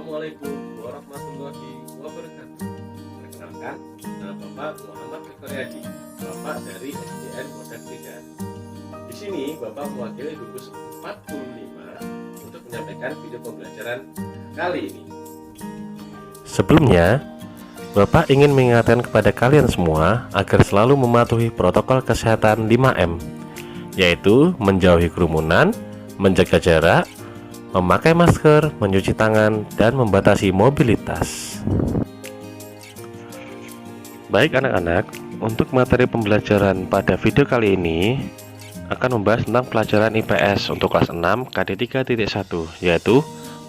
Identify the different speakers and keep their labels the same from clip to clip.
Speaker 1: Assalamualaikum warahmatullahi wabarakatuh. Perkenalkan, nama Bapak Muhammad Fikriadi, Bapak dari SDN Pondok 3. Di sini Bapak mewakili gugus 45 untuk menyampaikan video pembelajaran kali ini.
Speaker 2: Sebelumnya, Bapak ingin mengingatkan kepada kalian semua agar selalu mematuhi protokol kesehatan 5M, yaitu menjauhi kerumunan, menjaga jarak, memakai masker, mencuci tangan, dan membatasi mobilitas. Baik anak-anak, untuk materi pembelajaran pada video kali ini akan membahas tentang pelajaran IPS untuk kelas 6 KD 3.1, yaitu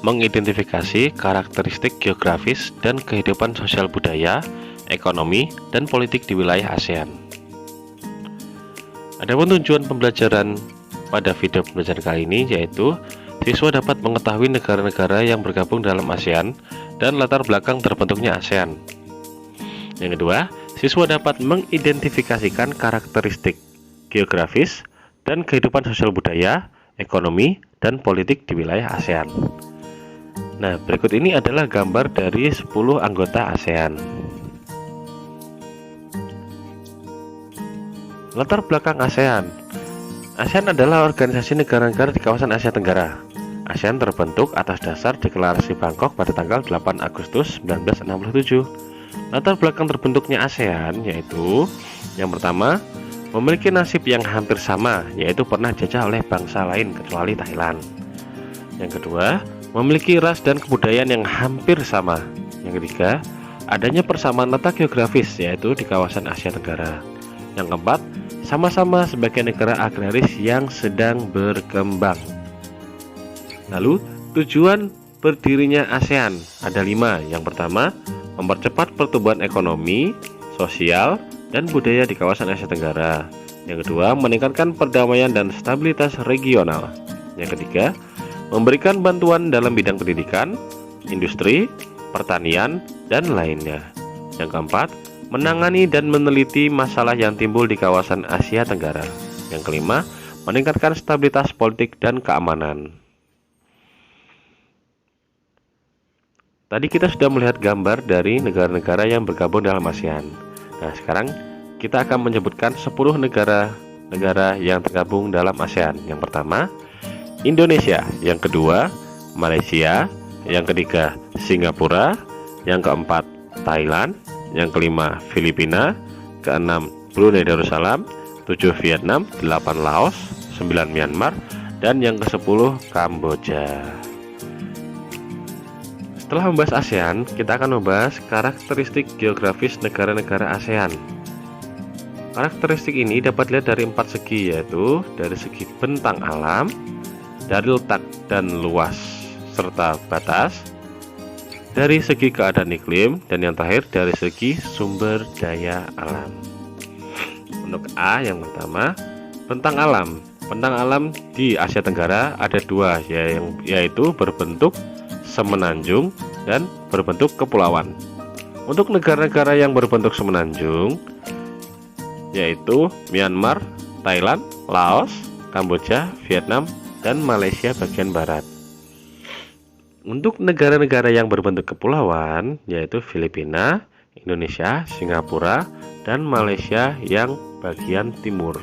Speaker 2: mengidentifikasi karakteristik geografis dan kehidupan sosial budaya, ekonomi, dan politik di wilayah ASEAN. Adapun tujuan pembelajaran pada video pembelajaran kali ini yaitu siswa dapat mengetahui negara-negara yang bergabung dalam ASEAN dan latar belakang terbentuknya ASEAN. Yang kedua, siswa dapat mengidentifikasikan karakteristik geografis dan kehidupan sosial budaya, ekonomi, dan politik di wilayah ASEAN. Nah, berikut ini adalah gambar dari 10 anggota ASEAN. Latar belakang ASEAN. ASEAN adalah organisasi negara-negara di kawasan Asia Tenggara. ASEAN terbentuk atas dasar Deklarasi Bangkok pada tanggal 8 Agustus 1967. Latar belakang terbentuknya ASEAN yaitu yang pertama, memiliki nasib yang hampir sama, yaitu pernah dijajah oleh bangsa lain kecuali Thailand. Yang kedua, memiliki ras dan kebudayaan yang hampir sama. Yang ketiga, adanya persamaan letak geografis, yaitu di kawasan Asia Tenggara. Yang keempat, sama-sama sebagai negara agraris yang sedang berkembang. Lalu, tujuan berdirinya ASEAN ada 5. Yang pertama, mempercepat pertumbuhan ekonomi, sosial, dan budaya di kawasan Asia Tenggara. Yang kedua, meningkatkan perdamaian dan stabilitas regional. Yang ketiga, memberikan bantuan dalam bidang pendidikan, industri, pertanian, dan lainnya. Yang keempat, menangani dan meneliti masalah yang timbul di kawasan Asia Tenggara. Yang kelima, meningkatkan stabilitas politik dan keamanan. Tadi kita sudah melihat gambar dari negara-negara yang bergabung dalam ASEAN. Nah, sekarang kita akan menyebutkan 10 negara yang tergabung dalam ASEAN. Yang pertama, Indonesia. Yang kedua, Malaysia. Yang ketiga, Singapura. Yang keempat, Thailand. Yang kelima, Filipina. Keenam, Brunei Darussalam. 7, Vietnam. 8, Laos. 9, Myanmar. Dan yang ke-10, Kamboja. Setelah membahas ASEAN, kita akan membahas karakteristik geografis negara-negara ASEAN. Karakteristik ini dapat dilihat dari 4 segi, yaitu dari segi bentang alam, dari letak dan luas serta batas, dari segi keadaan iklim, dan yang terakhir dari segi sumber daya alam. Untuk A yang pertama, bentang alam. Bentang alam di Asia Tenggara ada 2, yaitu berbentuk semenanjung dan berbentuk kepulauan. Untuk negara-negara yang berbentuk semenanjung yaitu Myanmar, Thailand, Laos, Kamboja, Vietnam, dan Malaysia bagian barat. Untuk negara-negara yang berbentuk kepulauan yaitu Filipina, Indonesia, Singapura, dan Malaysia yang bagian timur.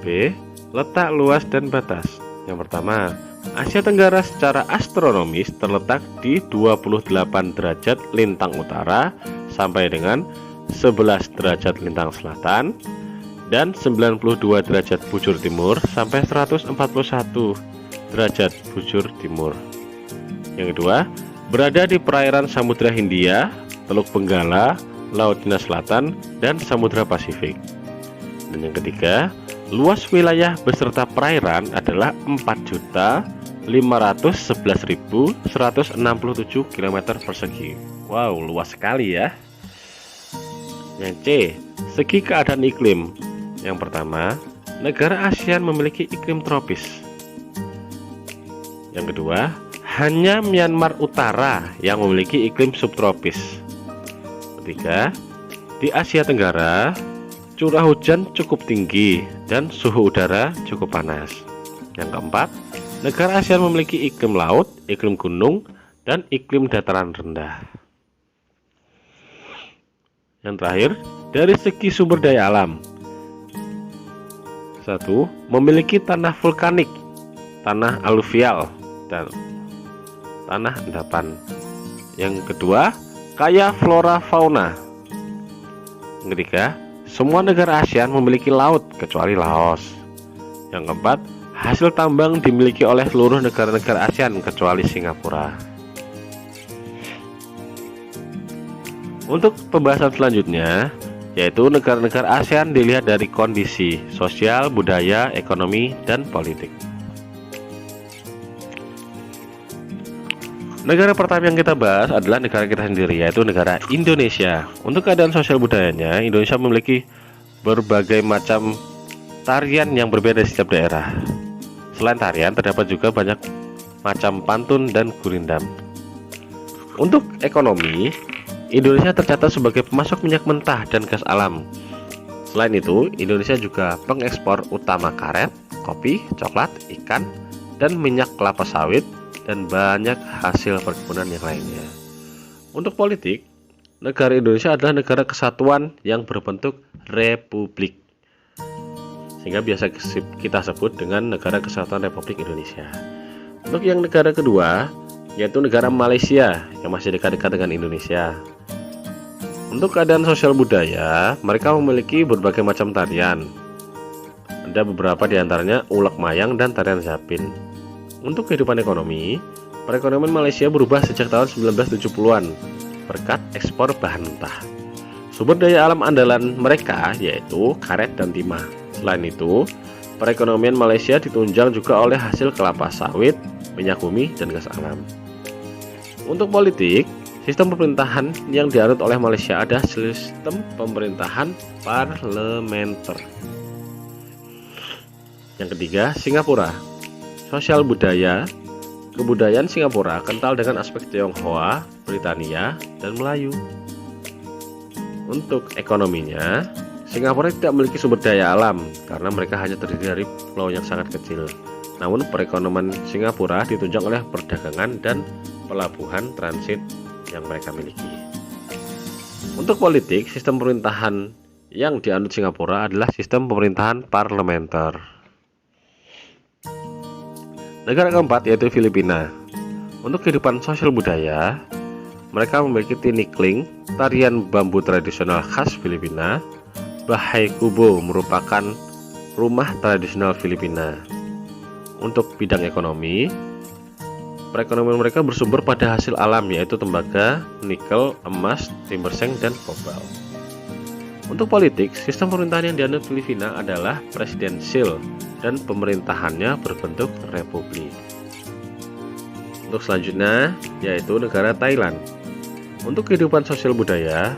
Speaker 2: B. Letak luas dan batas. Yang pertama, Asia Tenggara secara astronomis terletak di 28 derajat lintang utara sampai dengan 11 derajat lintang selatan dan 92 derajat bujur timur sampai 141 derajat bujur timur. Yang kedua, berada di perairan Samudra Hindia, Teluk Benggala, Laut Cina Selatan, dan Samudra Pasifik. Dan yang ketiga, luas wilayah beserta perairan adalah 4.511.167 km persegi. Wow, luas sekali ya. Yang C, segi keadaan iklim. Yang pertama, negara ASEAN memiliki iklim tropis. Yang kedua, hanya Myanmar Utara yang memiliki iklim subtropis. Ketiga, di Asia Tenggara curah hujan cukup tinggi dan suhu udara cukup panas. Yang keempat, Negara ASEAN memiliki iklim laut, iklim gunung, dan iklim dataran rendah. Yang terakhir, dari segi sumber daya alam. 1. Memiliki tanah vulkanik, tanah aluvial, dan tanah endapan. Yang kedua, kaya flora fauna. Yang ketiga, semua negara ASEAN memiliki laut kecuali Laos. Yang keempat, hasil tambang dimiliki oleh seluruh negara-negara ASEAN kecuali Singapura. Untuk pembahasan selanjutnya, yaitu negara-negara ASEAN dilihat dari kondisi sosial, budaya, ekonomi, dan politik. Negara pertama yang kita bahas adalah negara kita sendiri, yaitu negara Indonesia. Untuk keadaan sosial budayanya, Indonesia memiliki berbagai macam tarian yang berbeda di setiap daerah. Selain tarian, terdapat juga banyak macam pantun dan gurindam. Untuk ekonomi, Indonesia tercatat sebagai pemasok minyak mentah dan gas alam. Selain itu, Indonesia juga pengekspor utama karet, kopi, coklat, ikan, dan minyak kelapa sawit, dan banyak hasil perkebunan yang lainnya. Untuk politik, negara Indonesia adalah negara kesatuan yang berbentuk republik, sehingga biasa kita sebut dengan Negara Kesatuan Republik Indonesia. Untuk yang negara kedua, yaitu negara Malaysia yang masih dekat-dekat dengan Indonesia. Untuk keadaan sosial budaya, mereka memiliki berbagai macam tarian. Ada beberapa di antaranya ulek mayang dan tarian zapin. Untuk kehidupan ekonomi, perekonomian Malaysia berubah sejak tahun 1970-an berkat ekspor bahan mentah. Sumber daya alam andalan mereka yaitu karet dan timah. Selain itu, perekonomian Malaysia ditunjang juga oleh hasil kelapa sawit, minyak bumi, dan gas alam. Untuk politik, sistem pemerintahan yang dianut oleh Malaysia adalah sistem pemerintahan parlementer. Yang ketiga, Singapura. Sosial budaya. Kebudayaan Singapura kental dengan aspek Tionghoa, Britania, dan Melayu. Untuk ekonominya, Singapura tidak memiliki sumber daya alam karena mereka hanya terdiri dari pulau yang sangat kecil. Namun perekonomian Singapura ditunjang oleh perdagangan dan pelabuhan transit yang mereka miliki. Untuk politik, sistem pemerintahan yang dianut Singapura adalah sistem pemerintahan parlementer. Negara keempat yaitu Filipina. Untuk kehidupan sosial budaya, mereka memiliki tinikling, tarian bambu tradisional khas Filipina. Bahay Kubo merupakan rumah tradisional Filipina. Untuk bidang ekonomi, perekonomian mereka bersumber pada hasil alam yaitu tembaga, nikel, emas, timber seng, dan kobalt. Untuk politik, sistem pemerintahan yang dianut Filipina adalah presidensial dan pemerintahannya berbentuk republik. Untuk selanjutnya yaitu negara Thailand. Untuk kehidupan sosial budaya,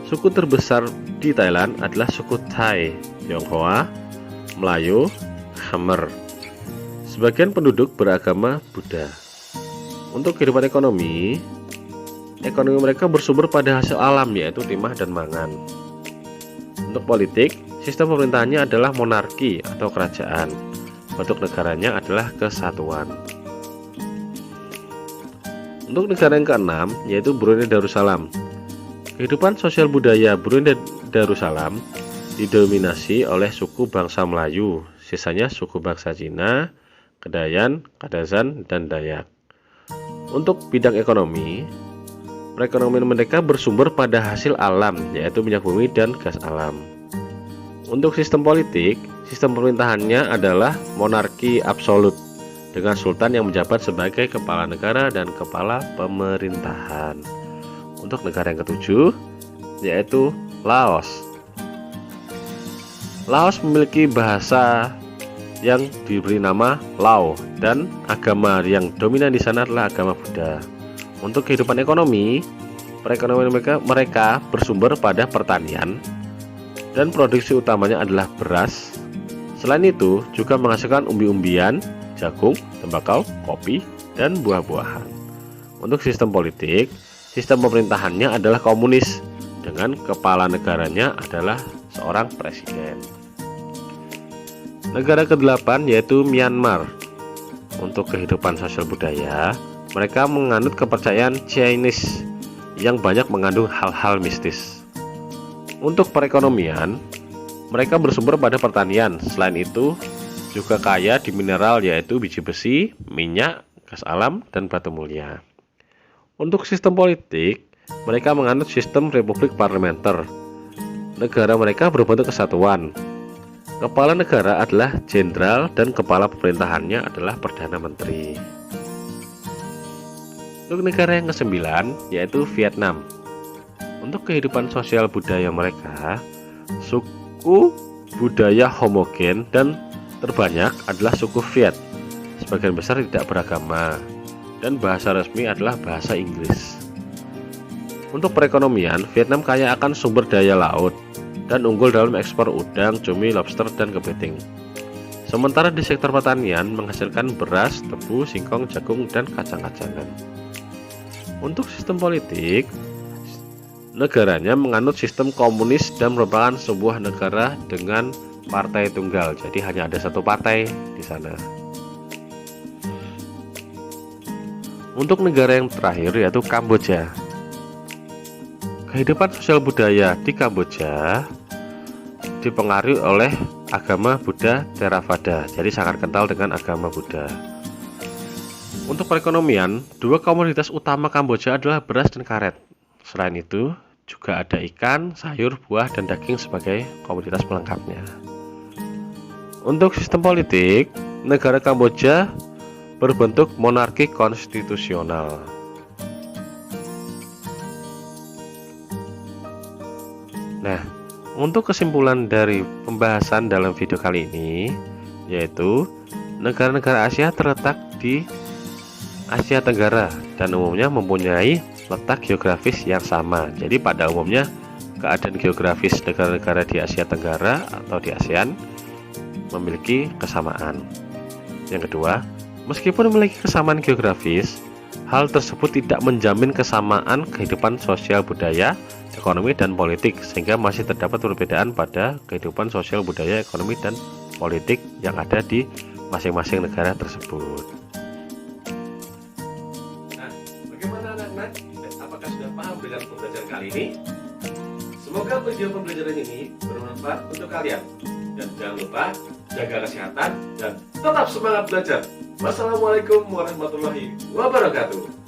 Speaker 2: suku terbesar di Thailand adalah suku Thai, Tionghoa, Melayu, Khmer. Sebagian penduduk beragama Buddha. Untuk kehidupan ekonomi mereka bersumber pada hasil alam yaitu timah dan mangan. Untuk politik, sistem pemerintahannya adalah monarki atau kerajaan. Bentuk negaranya adalah kesatuan. Untuk negara yang keenam yaitu Brunei Darussalam. Kehidupan sosial budaya Brunei Darussalam didominasi oleh suku bangsa Melayu, sisanya suku bangsa Cina, Kedayan, Kadazan, dan Dayak. Untuk bidang ekonomi, perekonomian mereka bersumber pada hasil alam yaitu minyak bumi dan gas alam. Untuk sistem politik, sistem pemerintahannya adalah monarki absolut dengan sultan yang menjabat sebagai kepala negara dan kepala pemerintahan. Untuk negara yang ketujuh yaitu Laos. Laos memiliki bahasa yang diberi nama Lao dan agama yang dominan di sana adalah agama Buddha. Untuk kehidupan ekonomi, perekonomian mereka bersumber pada pertanian dan produksi utamanya adalah beras. Selain itu, juga menghasilkan umbi-umbian, jagung, tembakau, kopi, dan buah-buahan. Untuk sistem politik, sistem pemerintahannya adalah komunis dengan kepala negaranya adalah seorang presiden. Negara ke-8 yaitu Myanmar. untuk kehidupan sosial budaya, mereka menganut kepercayaan Chinese yang banyak mengandung hal-hal mistis. Untuk perekonomian, mereka bersumber pada pertanian. Selain itu, juga kaya di mineral yaitu biji besi, minyak, gas alam, dan batu mulia. Untuk sistem politik, mereka menganut sistem republik parlementer. Negara mereka berbentuk kesatuan. Kepala negara adalah jenderal dan kepala pemerintahannya adalah perdana menteri. Untuk negara yang ke-9 yaitu Vietnam. Untuk kehidupan sosial budaya mereka, suku budaya homogen dan terbanyak adalah suku Viet. Sebagian besar tidak beragama dan bahasa resmi adalah bahasa Inggris. Untuk perekonomian, Vietnam kaya akan sumber daya laut dan unggul dalam ekspor udang, cumi, lobster, dan kepiting. Sementara di sektor pertanian menghasilkan beras, tebu, singkong, jagung, dan kacang-kacangan. Untuk sistem politik, negaranya menganut sistem komunis dan merupakan sebuah negara dengan partai tunggal. Jadi hanya ada satu partai di sana. Untuk negara yang terakhir yaitu Kamboja. Kehidupan sosial budaya di Kamboja dipengaruhi oleh agama Buddha Theravada, jadi sangat kental dengan agama Buddha. Untuk perekonomian, dua komoditas utama Kamboja adalah beras dan karet. Selain itu, juga ada ikan, sayur, buah, dan daging sebagai komoditas pelengkapnya. Untuk sistem politik, negara Kamboja berbentuk monarki konstitusional. Nah, untuk kesimpulan dari pembahasan dalam video kali ini, yaitu negara-negara Asia terletak di Asia Tenggara dan umumnya mempunyai letak geografis yang sama. Jadi pada umumnya keadaan geografis negara-negara di Asia Tenggara atau di ASEAN memiliki kesamaan. Yang kedua, meskipun memiliki kesamaan geografis, hal tersebut tidak menjamin kesamaan kehidupan sosial budaya, ekonomi, dan politik, sehingga masih terdapat perbedaan pada kehidupan sosial budaya, ekonomi, dan politik yang ada di masing-masing negara tersebut.
Speaker 1: Nah, bagaimana anak-anak? Apakah sudah paham dengan pembelajaran kali ini? Semoga video pembelajaran ini bermanfaat untuk kalian. Dan jangan lupa jaga kesehatan dan tetap semangat belajar. Wassalamualaikum warahmatullahi wabarakatuh.